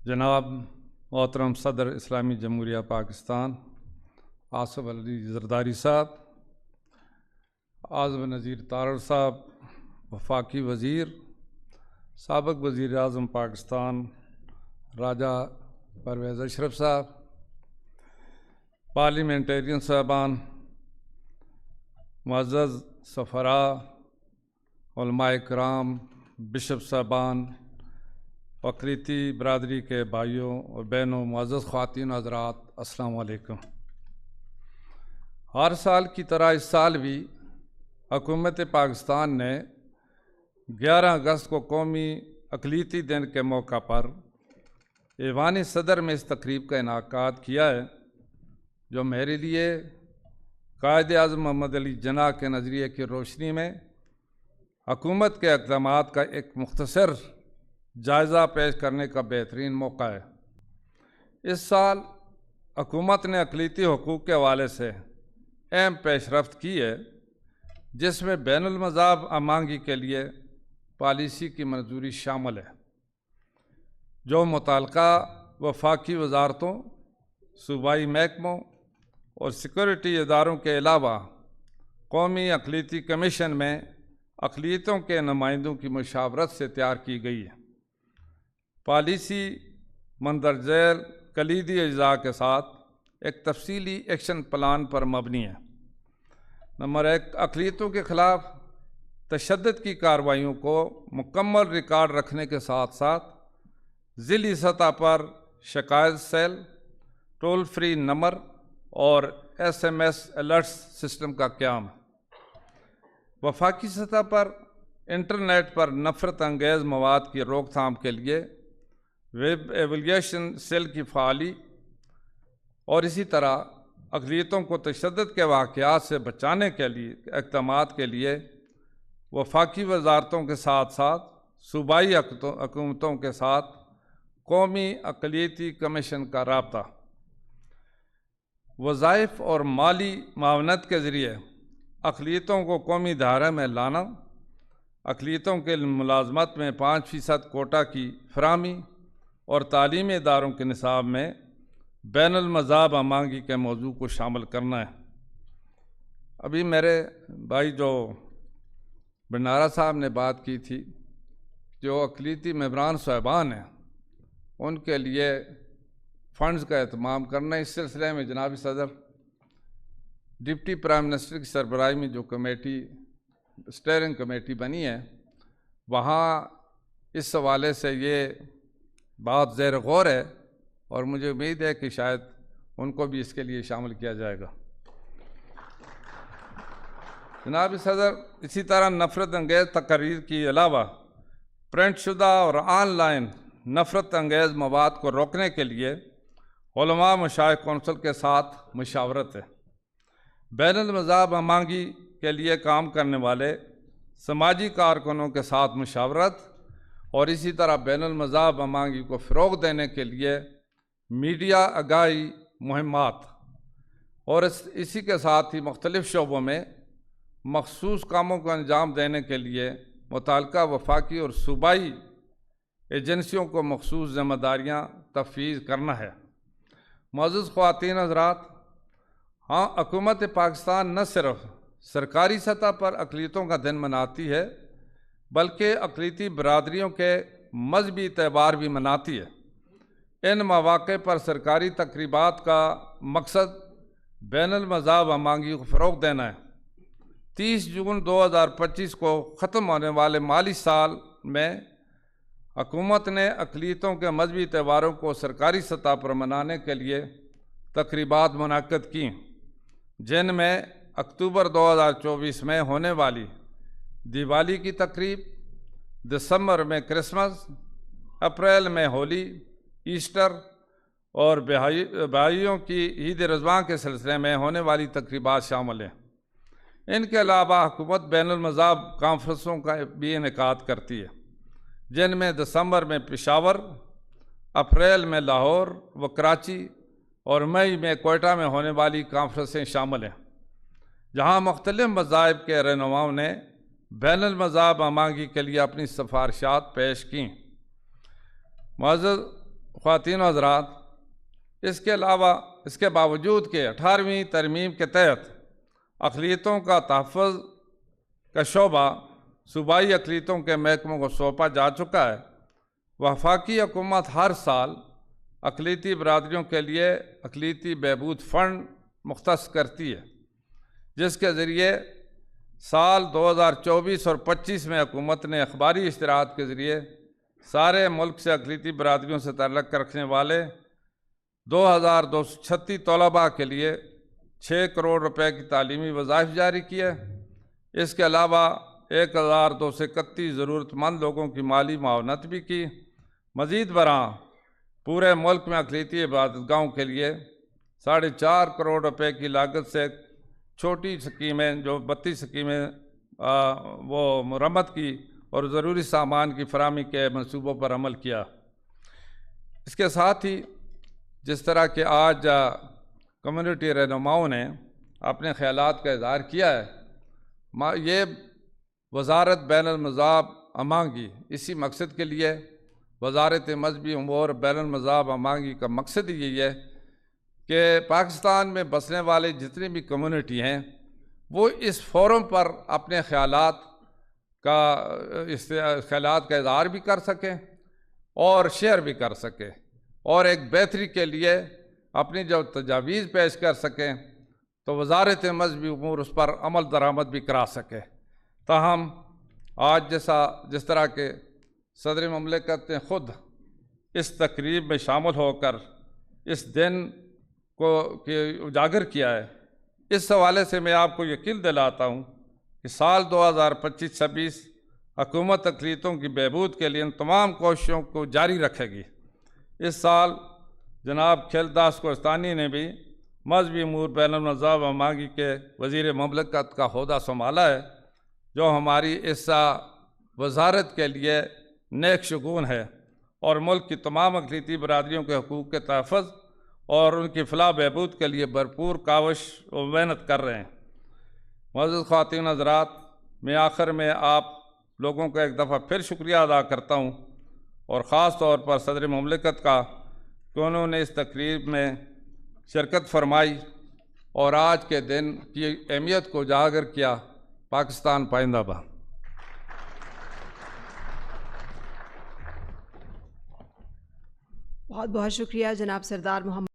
جناب محترم صدر اسلامی جمہوریہ پاکستان آصف علی زرداری صاحب، اعظم نذیر تارڑ صاحب، وفاقی وزیر، سابق وزیر اعظم پاکستان راجہ پرویز اشرف صاحب، پارلیمنٹرین صاحبان، معزز سفراء، علماء کرام، بشپ صاحبان، اقلیتی برادری کے بھائیوں اور بہنوں، معزز خواتین و حضرات، السلام علیکم۔ ہر سال کی طرح اس سال بھی حکومت پاکستان نے 11 اگست کو قومی اقلیتی دن کے موقع پر ایوان صدر میں اس تقریب کا انعقاد کیا ہے، جو میرے لیے قائد اعظم محمد علی جناح کے نظریے کی روشنی میں حکومت کے اقدامات کا ایک مختصر جائزہ پیش کرنے کا بہترین موقع ہے۔ اس سال حکومت نے اقلیتی حقوق کے حوالے سے اہم پیش رفت کی ہے، جس میں بین المذاہب ہمآہنگی کے لیے پالیسی کی منظوری شامل ہے، جو متعلقہ وفاقی وزارتوں، صوبائی محکموں اور سیکورٹی اداروں کے علاوہ قومی اقلیتی کمیشن میں اقلیتوں کے نمائندوں کی مشاورت سے تیار کی گئی ہے۔ پالیسی مندرجہ ذیل کلیدی اجزاء کے ساتھ ایک تفصیلی ایکشن پلان پر مبنی ہے۔ نمبر 1، اقلیتوں کے خلاف تشدد کی کارروائیوں کو مکمل ریکارڈ رکھنے کے ساتھ ساتھ ضلعی سطح پر شکایت سیل، ٹول فری نمبر اور SMS الرٹس سسٹم کا قیام ہے۔ وفاقی سطح پر انٹرنیٹ پر نفرت انگیز مواد کی روک تھام کے لیے ویب ایویلیشن سیل کی فعالی اور اسی طرح اقلیتوں کو تشدد کے واقعات سے بچانے کے لیے اقدامات کے لیے وفاقی وزارتوں کے ساتھ ساتھ صوبائی حکومتوں کے ساتھ قومی اقلیتی کمیشن کا رابطہ، وظائف اور مالی معاونت کے ذریعے اقلیتوں کو قومی دھارے میں لانا، اقلیتوں کے ملازمت میں 5% کوٹا کی فراہمی اور تعلیمی اداروں کے نصاب میں بین المذاہب ہمآہنگی کے موضوع کو شامل کرنا ہے۔ ابھی میرے بھائی جو بنارا صاحب نے بات کی تھی، جو اقلیتی ممبران صاحبان ہیں ان کے لیے فنڈز کا اہتمام کرنا، اس سلسلے میں جناب صدر ڈپٹی پرائم منسٹر کی سربراہی میں جو کمیٹی اسٹیئرنگ کمیٹی بنی ہے، وہاں اس حوالے سے یہ بات زیر غور ہے اور مجھے امید ہے کہ شاید ان کو بھی اس کے لیے شامل کیا جائے گا۔ جناب صدر، اسی طرح نفرت انگیز تقاریر کے علاوہ پرنٹ شدہ اور آن لائن نفرت انگیز مواد کو روکنے کے لیے علماء مشائخ کونسل کے ساتھ مشاورت ہے۔ بین المذاہب ہمآہنگی کے لیے کام کرنے والے سماجی کارکنوں کے ساتھ مشاورت اور اسی طرح بین المذاہب ہمآہنگی کو فروغ دینے کے لیے میڈیا آگاہی مہمات اور اسی کے ساتھ ہی مختلف شعبوں میں مخصوص کاموں کو انجام دینے کے لیے متعلقہ وفاقی اور صوبائی ایجنسیوں کو مخصوص ذمہ داریاں تفویض کرنا ہے۔ معزز خواتین حضرات، ہاں، حکومت پاکستان نہ صرف سرکاری سطح پر اقلیتوں کا دن مناتی ہے بلکہ اقلیتی برادریوں کے مذہبی تہوار بھی مناتی ہے۔ ان مواقع پر سرکاری تقریبات کا مقصد بین المذاہب ہمآہنگی کو فروغ دینا ہے۔ 30 جون 2025 کو ختم ہونے والے مالی سال میں حکومت نے اقلیتوں کے مذہبی تہواروں کو سرکاری سطح پر منانے کے لیے تقریبات منعقد کی، جن میں اکتوبر 2024 میں ہونے والی دیوالی کی تقریب، دسمبر میں کرسمس، اپریل میں ہولی، ایسٹر اور بہائیوں کی عید رضوان کے سلسلے میں ہونے والی تقریبات شامل ہیں۔ ان کے علاوہ حکومت بین المذاہب کانفرنسوں کا بھی انعقاد کرتی ہے، جن میں دسمبر میں پشاور، اپریل میں لاہور و کراچی اور مئی میں کوئٹہ میں ہونے والی کانفرنسیں شامل ہیں، جہاں مختلف مذاہب کے رہنماؤں نے بین المذاہب ہمآہنگی کے لیے اپنی سفارشات پیش کیں۔ معزز خواتین و حضرات، اس کے باوجود کہ 18ویں ترمیم کے تحت اقلیتوں کا تحفظ کا شعبہ صوبائی اقلیتوں کے محکموں کو سونپا جا چکا ہے، وفاقی حکومت ہر سال اقلیتی برادریوں کے لیے اقلیتی بہبود فنڈ مختص کرتی ہے، جس کے ذریعے سال 2024 اور 25 میں حکومت نے اخباری اشتہارات کے ذریعے سارے ملک سے اقلیتی برادریوں سے تعلق رکھنے والے 2236 طلباء کے لیے 6 کروڑ روپے کی تعلیمی وظائف جاری کیے۔ اس کے علاوہ 1231 ضرورت مند لوگوں کی مالی معاونت بھی کی۔ مزید برآں پورے ملک میں اقلیتی عبادت گاہوں کے لیے 4.5 کروڑ روپے کی لاگت سے چھوٹی سکیمیں جو 32 سکیمیں وہ مرمت کی اور ضروری سامان کی فراہمی کے منصوبوں پر عمل کیا۔ اس کے ساتھ ہی جس طرح کہ آج کمیونٹی رہنماؤں نے اپنے خیالات کا اظہار کیا ہے، یہ وزارت بین المذاہب امانگی اسی مقصد کے لیے وزارت مذہبی امور بین المذاہب امانگی کا مقصد ہی یہی ہے کہ پاکستان میں بسنے والے جتنی بھی کمیونٹی ہیں وہ اس فورم پر اپنے خیالات کا اظہار بھی کر سکیں اور شیئر بھی کر سکیں اور ایک بہتری کے لیے اپنی جو تجاویز پیش کر سکیں تو وزارت مذہبی امور اس پر عمل درآمد بھی کرا سکے۔ تاہم آج جس طرح کے صدر مملکت نے خود اس تقریب میں شامل ہو کر اس دن کو اجاگر کیا ہے، اس حوالے سے میں آپ کو یقین دلاتا ہوں کہ سال 2025-26 حکومت اقلیتوں کی بہبود کے لیے ان تمام کوششوں کو جاری رکھے گی۔ اس سال جناب کھیلداس کوہستانی نے بھی مذہبی امور بین المذاہب امانگی کے وزیر مملکت کا عہدہ سنبھالا ہے، جو ہماری اس وزارت کے لیے نیک شگون ہے اور ملک کی تمام اقلیتی برادریوں کے حقوق کے تحفظ اور ان کی فلاح بہبود کے لیے بھرپور کاوش و محنت کر رہے ہیں۔ معزز خواتین حضرات، میں آخر میں آپ لوگوں کا ایک دفعہ پھر شکریہ ادا کرتا ہوں اور خاص طور پر صدر مملکت کا کہ انہوں نے اس تقریب میں شرکت فرمائی اور آج کے دن کی اہمیت کو اجاگر کیا۔ پاکستان پائندہ باد۔ بہت بہت شکریہ جناب سردار محمد